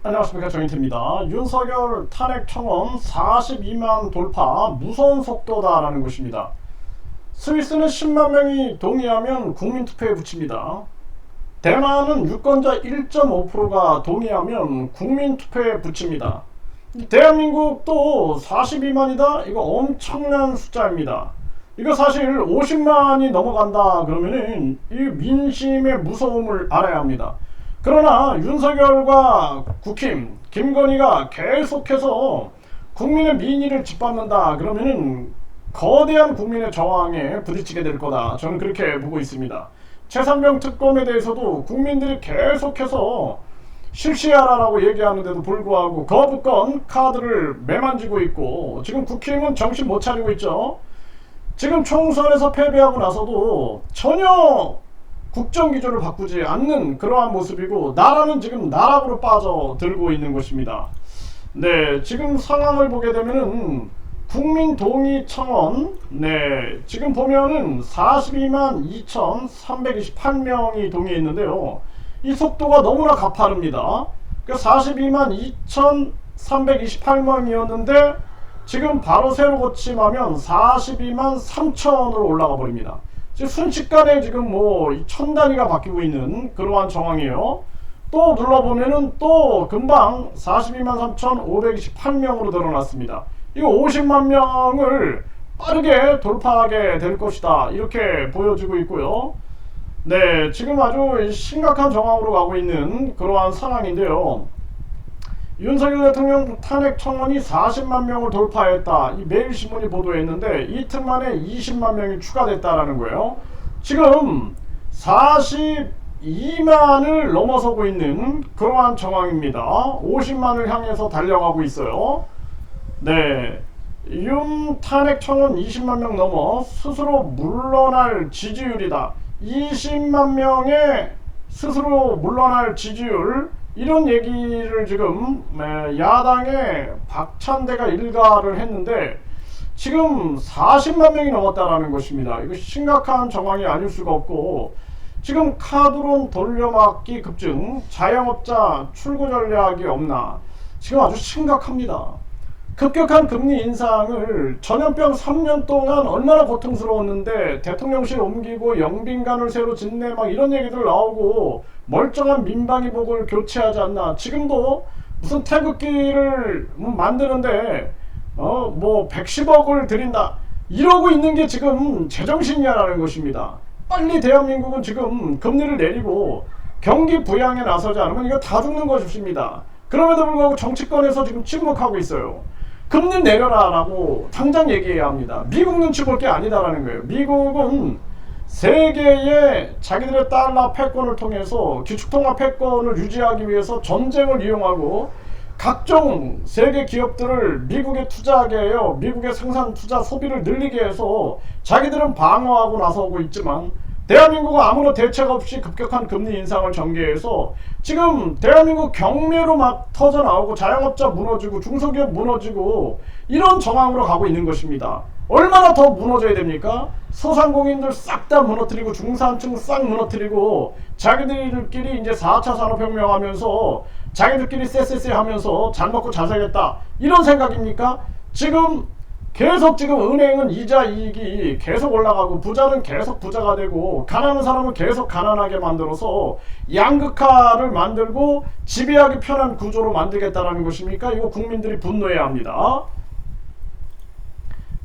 안녕하십니까, 정인태입니다. 윤석열 탄핵 청원 42만 돌파 무서운 속도다라는 것입니다. 스위스는 10만 명이 동의하면 국민투표에 붙입니다. 대만은 유권자 1.5%가 동의하면 국민투표에 붙입니다. 대한민국도 42만이다? 이거 엄청난 숫자입니다. 이거 사실 50만이 넘어간다 그러면은 이 민심의 무서움을 알아야 합니다. 그러나 윤석열과 국힘, 김건희가 계속해서 국민의 민의를 짓밟는다 그러면은 거대한 국민의 저항에 부딪히게 될 거다. 저는 그렇게 보고 있습니다. 최상병 특검에 대해서도 국민들이 계속해서 실시하라라고 얘기하는데도 불구하고 거부권 카드를 매만지고 있고, 지금 국힘은 정신 못 차리고 있죠. 지금 총선에서 패배하고 나서도 전혀 국정기조를 바꾸지 않는 그러한 모습이고, 나라는 지금 나락으로 빠져들고 있는 것입니다. 네, 지금 상황을 보게 되면은 국민 동의 청원, 네, 지금 보면은 42만 2,328명이 동의했는데요. 이 속도가 너무나 가파릅니다. 42만 2,328명이었는데 지금 바로 세로 고침하면 42만 3천으로 올라가 버립니다. 지금 순식간에 지금 뭐 천 단위가 바뀌고 있는 그러한 정황이에요. 또 눌러보면은 또 금방 42만 3,528명으로 늘어났습니다. 이거 50만 명을 빠르게 돌파하게 될 것이다, 이렇게 보여지고 있고요. 네, 지금 아주 심각한 정황으로 가고 있는 그러한 상황인데요. 윤석열 대통령 탄핵 청원이 40만 명을 돌파했다, 이 매일신문이 보도했는데 이틀 만에 20만 명이 추가됐다라는 거예요. 지금 42만을 넘어서고 있는 그러한 정황입니다. 50만을 향해서 달려가고 있어요. 네, 윤 탄핵 청원 20만 명 넘어 스스로 물러날 지지율이다. 20만 명의 스스로 물러날 지지율, 이런 얘기를 지금 야당의 박찬대가 일가를 했는데 지금 40만 명이 넘었다라는 것입니다. 이거 심각한 정황이 아닐 수가 없고, 지금 카드론 돌려막기 급증, 자영업자 출구 전략이 없나, 지금 아주 심각합니다. 급격한 금리 인상을, 전염병 3년 동안 얼마나 고통스러웠는데 대통령실 옮기고 영빈관을 새로 짓네 막 이런 얘기들 나오고 멀쩡한 민방위복을 교체하지 않나. 지금도 무슨 태극기를 만드는데 뭐 110억을 들인다 이러고 있는 게 지금 제정신이냐라는 것입니다. 빨리 대한민국은 지금 금리를 내리고 경기 부양에 나서지 않으면 이거 다 죽는 것입니다. 그럼에도 불구하고 정치권에서 지금 침묵하고 있어요. 금리 내려라 라고 당장 얘기해야 합니다. 미국 눈치 볼 게 아니다라는 거예요. 미국은 세계의 자기들의 달러 패권을 통해서 기축통화 패권을 유지하기 위해서 전쟁을 이용하고 각종 세계 기업들을 미국에 투자하게 해요. 미국의 생산, 투자, 소비를 늘리게 해서 자기들은 방어하고 나서고 있지만 대한민국은 아무런 대책 없이 급격한 금리 인상을 전개해서 지금 대한민국 경매로 막 터져 나오고 자영업자 무너지고 중소기업 무너지고 이런 정황으로 가고 있는 것입니다. 얼마나 더 무너져야 됩니까? 소상공인들 싹 다 무너뜨리고 중산층 싹 무너뜨리고 자기들끼리 이제 4차 산업혁명 하면서 자기들끼리 쎄쎄쎄 하면서 잘 먹고 잘 살겠다, 이런 생각입니까? 지금 계속 지금 은행은 이자 이익이 계속 올라가고 부자는 계속 부자가 되고 가난한 사람은 계속 가난하게 만들어서 양극화를 만들고 지배하기 편한 구조로 만들겠다라는 것입니까? 이거 국민들이 분노해야 합니다.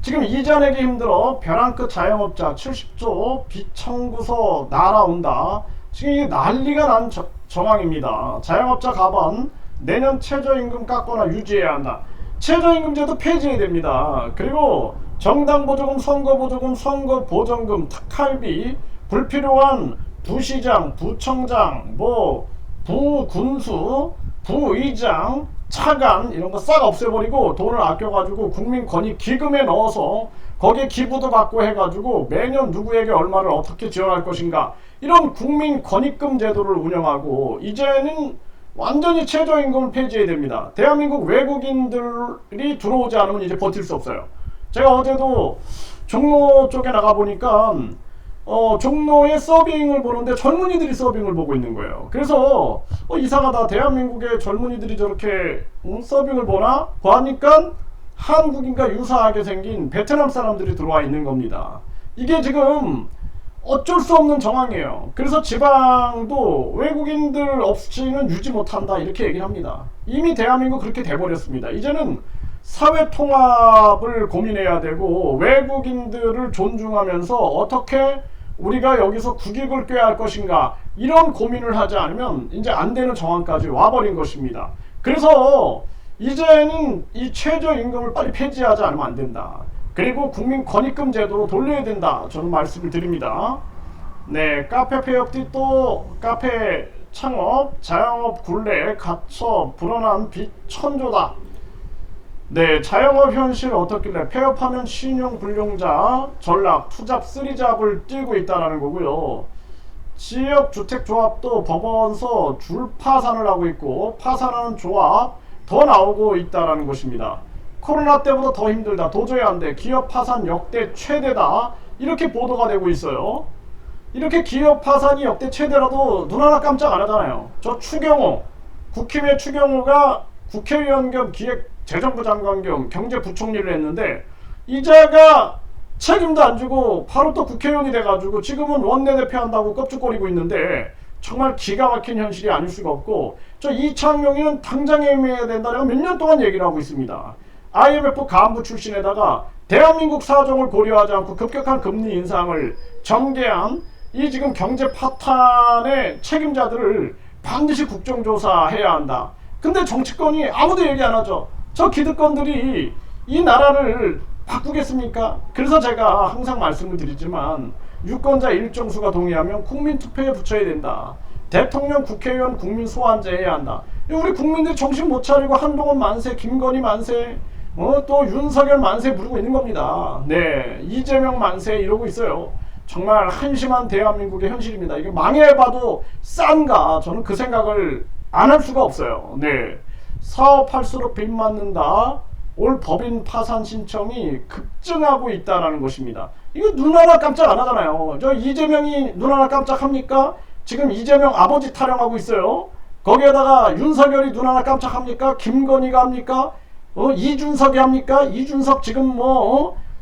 지금 이자 내기 힘들어 벼랑 끝 자영업자 70조 빚 청구서 날아온다. 지금 이게 난리가 난 정황입니다. 자영업자 가반 내년 최저임금 깎거나 유지해야 한다. 최저임금제도 폐지해야 됩니다. 그리고 정당보조금, 선거보조금, 선거보전금, 특할비, 불필요한 부시장, 부청장, 뭐 부군수, 부의장, 차관 이런 거 싹 없애버리고 돈을 아껴가지고 국민권익기금에 넣어서 거기에 기부도 받고 해가지고 매년 누구에게 얼마를 어떻게 지원할 것인가, 이런 국민권익금 제도를 운영하고 이제는 완전히 최저임금을 폐지해야 됩니다. 대한민국 외국인들이 들어오지 않으면 이제 버틸 수 없어요. 제가 어제도 종로 쪽에 나가보니까 종로에 서빙을 보는데 젊은이들이 서빙을 보고 있는 거예요. 그래서 이상하다. 대한민국의 젊은이들이 저렇게 서빙을 보나? 보니까 한국인과 유사하게 생긴 베트남 사람들이 들어와 있는 겁니다. 이게 지금 어쩔 수 없는 정황이에요. 그래서 지방도 외국인들 없이는 유지 못한다 이렇게 얘기를 합니다. 이미 대한민국 그렇게 돼버렸습니다. 이제는 사회 통합을 고민해야 되고 외국인들을 존중하면서 어떻게 우리가 여기서 국익을 꾀할 것인가 이런 고민을 하지 않으면 이제 안 되는 정황까지 와버린 것입니다. 그래서 이제는 이 최저임금을 빨리 폐지하지 않으면 안 된다. 그리고 국민 권익금 제도로 돌려야 된다. 저는 말씀을 드립니다. 네, 카페 폐업 뒤 또 카페 창업, 자영업 굴레에 갇혀 불어난 빚 천조다. 네, 자영업 현실 어떻길래 폐업하면 신용불량자, 전락, 투잡, 쓰리잡을 띄고 있다는 거고요. 지역주택조합도 법원서 줄파산을 하고 있고 파산하는 조합 더 나오고 있다는 것입니다. 코로나 때보다 더 힘들다. 도저히 안 돼. 기업 파산 역대 최대다. 이렇게 보도가 되고 있어요. 이렇게 기업 파산이 역대 최대라도 눈 하나 깜짝 안 하잖아요. 저 추경호, 국힘의 추경호가 국회의원 겸 기획재정부 장관 겸 경제부총리를 했는데 이자가 책임도 안 지고 바로 또 국회의원이 돼가지고 지금은 원내대표 한다고 껍죽거리고 있는데 정말 기가 막힌 현실이 아닐 수가 없고 저 이창용이는 당장 해임해야 된다. 내가 몇 년 동안 얘기를 하고 있습니다. IMF 간부 출신에다가 대한민국 사정을 고려하지 않고 급격한 금리 인상을 전개한 이 지금 경제 파탄의 책임자들을 반드시 국정조사해야 한다. 근데 정치권이 아무도 얘기 안 하죠. 저 기득권들이 이 나라를 바꾸겠습니까? 그래서 제가 항상 말씀을 드리지만 유권자 일정수가 동의하면 국민투표에 붙여야 된다. 대통령, 국회의원, 국민 소환제 해야 한다. 우리 국민들이 정신 못 차리고 한동훈 만세, 김건희 만세, 또 윤석열 만세 부르고 있는 겁니다. 네, 이재명 만세 이러고 있어요. 정말 한심한 대한민국의 현실입니다. 이게 망해봐도 싼가? 저는 그 생각을 안 할 수가 없어요. 네, 사업할수록 빚 맞는다. 올 법인 파산 신청이 급증하고 있다는 것입니다. 이거 눈 하나 깜짝 안 하잖아요. 저 이재명이 눈 하나 깜짝 합니까? 지금 이재명 아버지 타령하고 있어요. 거기에다가 윤석열이 눈 하나 깜짝 합니까? 김건희가 합니까? 이준석이 합니까? 이준석 지금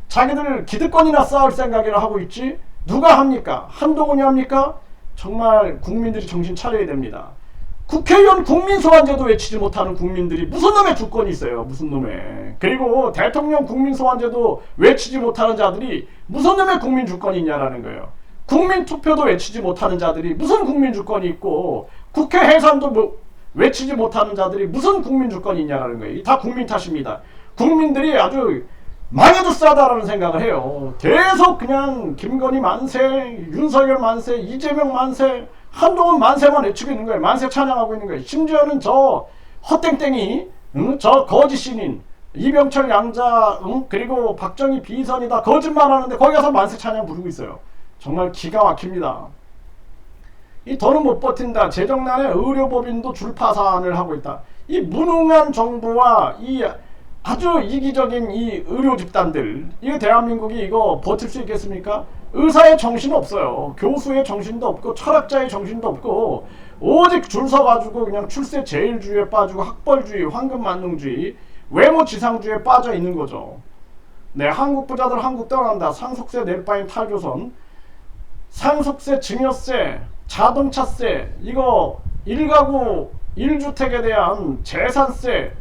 자기들 기득권이나 쌓을 생각이라 하고 있지. 누가 합니까? 한동훈이 합니까? 정말 국민들이 정신 차려야 됩니다. 국회의원 국민소환제도 외치지 못하는 국민들이 무슨 놈의 주권이 있어요. 무슨 놈의. 그리고 대통령 국민소환제도 외치지 못하는 자들이 무슨 놈의 국민주권이 있냐라는 거예요. 국민투표도 외치지 못하는 자들이 무슨 국민주권이 있고 국회 해산도 외치지 못하는 자들이 무슨 국민주권이 있냐라는 거예요. 다 국민 탓입니다. 국민들이 아주 망해도 싸다라는 생각을 해요. 계속 그냥 김건희 만세, 윤석열 만세, 이재명 만세, 한동훈 만세만 외치고 있는 거예요. 만세 찬양하고 있는 거예요. 심지어는 저 헛땡땡이, 저 거짓 신인, 이병철 양자, 그리고 박정희 비선이다 거짓말하는데 거기 가서 만세 찬양 부르고 있어요. 정말 기가 막힙니다. 이 더는 못 버틴다. 재정난에 의료법인도 줄파산을 하고 있다. 이 무능한 정부와 이 아주 이기적인 이 의료 집단들, 이거 대한민국이 이거 버틸 수 있겠습니까? 의사의 정신 없어요. 교수의 정신도 없고 철학자의 정신도 없고 오직 줄 서가지고 그냥 출세 제일주의에 빠지고 학벌주의, 황금만능주의, 외모지상주의에 빠져 있는 거죠. 네, 한국 부자들 한국 떠난다. 상속세 낼 바엔 탈조선. 상속세, 증여세, 자동차세, 이거 1가구 1주택에 대한 재산세,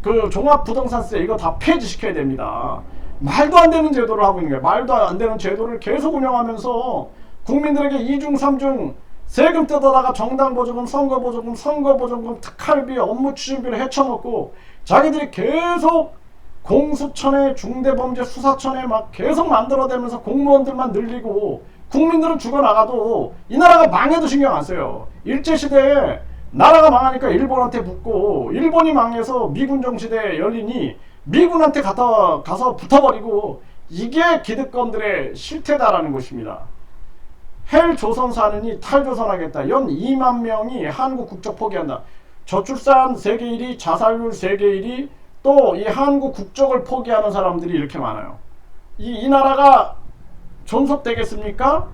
그 종합부동산세 이거 다 폐지시켜야 됩니다. 말도 안 되는 제도를 하고 있는 거예요. 말도 안 되는 제도를 계속 운영하면서 국민들에게 2중 3중 세금 뜯어다가 정당보조금, 선거보조금, 특할비, 업무추진비를 헤쳐먹고 자기들이 계속 공수처에 중대범죄수사처에 막 계속 만들어대면서 공무원들만 늘리고 국민들은 죽어나가도 이 나라가 망해도 신경 안 써요. 일제시대에 나라가 망하니까 일본한테 붙고 일본이 망해서 미군정 시대 열리니 미군한테 가서 붙어버리고 이게 기득권들의 실태다라는 것입니다. 헬조선 사느니 탈조선하겠다. 연 2만 명이 한국 국적 포기한다. 저출산 세계 1위, 자살률 세계 1위, 또 이 한국 국적을 포기하는 사람들이 이렇게 많아요. 이 나라가 존속되겠습니까?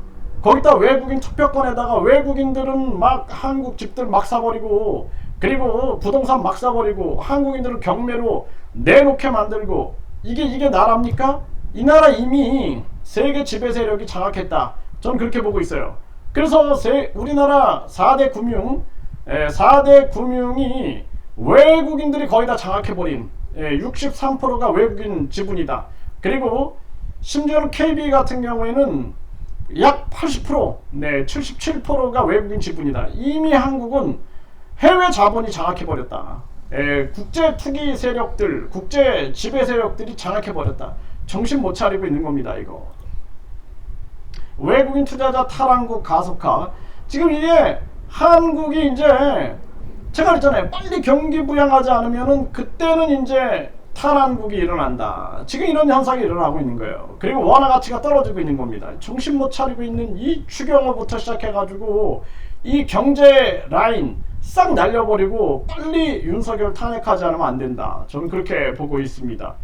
거기다 외국인 투표권에다가 외국인들은 막 한국 집들 막 사버리고, 그리고 부동산 막 사버리고, 한국인들을 경매로 내놓게 만들고, 이게 나라입니까? 이 나라 이미 세계 지배 세력이 장악했다. 저는 그렇게 보고 있어요. 그래서 우리나라 4대 금융, 4대 금융이 외국인들이 거의 다 장악해버린, 63%가 외국인 지분이다. 그리고 심지어는 KB 같은 경우에는 약 80%, 77%가 외국인 지분이다. 이미 한국은 해외 자본이 장악해버렸다. 국제 투기 세력들, 국제 지배 세력들이 장악해버렸다. 정신 못 차리고 있는 겁니다, 이거. 외국인 투자자 탈한국 가속화. 지금 이게 한국이 이제, 제가 그랬잖아요. 빨리 경기 부양하지 않으면은 그때는 이제 탈한국이 일어난다. 지금 이런 현상이 일어나고 있는 거예요. 그리고 원화 가치가 떨어지고 있는 겁니다. 정신 못 차리고 있는 이 추경호부터 시작해가지고 이 경제 라인 싹 날려버리고 빨리 윤석열 탄핵하지 않으면 안 된다. 저는 그렇게 보고 있습니다.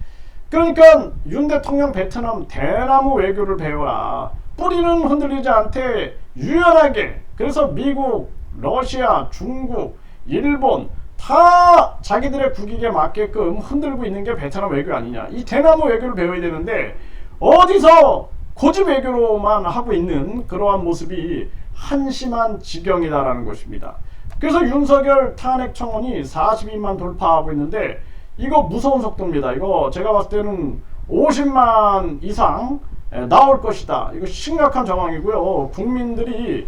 그러니까 윤 대통령 베트남 대나무 외교를 배워라. 뿌리는 흔들리지 않되 유연하게. 그래서 미국, 러시아, 중국, 일본 다 자기들의 국익에 맞게끔 흔들고 있는 게 베트남 외교 아니냐. 이 대나무 외교를 배워야 되는데 어디서 고집 외교로만 하고 있는 그러한 모습이 한심한 지경이다라는 것입니다. 그래서 윤석열 탄핵 청원이 42만 돌파하고 있는데 이거 무서운 속도입니다. 이거 제가 봤을 때는 50만 이상 나올 것이다. 이거 심각한 정황이고요. 국민들이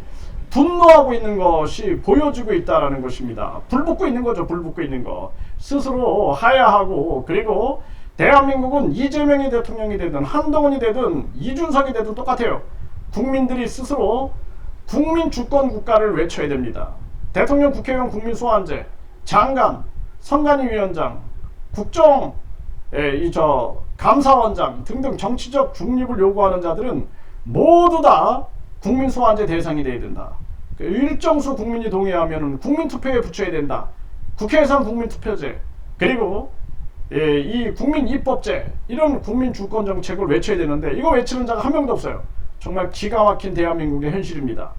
분노하고 있는 것이 보여지고 있다라는 것입니다. 불 붙고 있는 거죠. 불 붙고 있는 거. 스스로 하야하고, 그리고 대한민국은 이재명이 대통령이 되든 한동훈이 되든 이준석이 되든 똑같아요. 국민들이 스스로 국민 주권 국가를 외쳐야 됩니다. 대통령, 국회의원, 국민소환제, 장관, 선관위위원장, 국정 감사원장 등등 정치적 중립을 요구하는 자들은 모두 다 국민소환제 대상이 돼야 된다. 일정수 국민이 동의하면 국민투표에 붙여야 된다. 국회에선 국민투표제, 그리고 이 국민입법제, 이런 국민주권 정책을 외쳐야 되는데 이거 외치는 자가 한 명도 없어요. 정말 기가 막힌 대한민국의 현실입니다.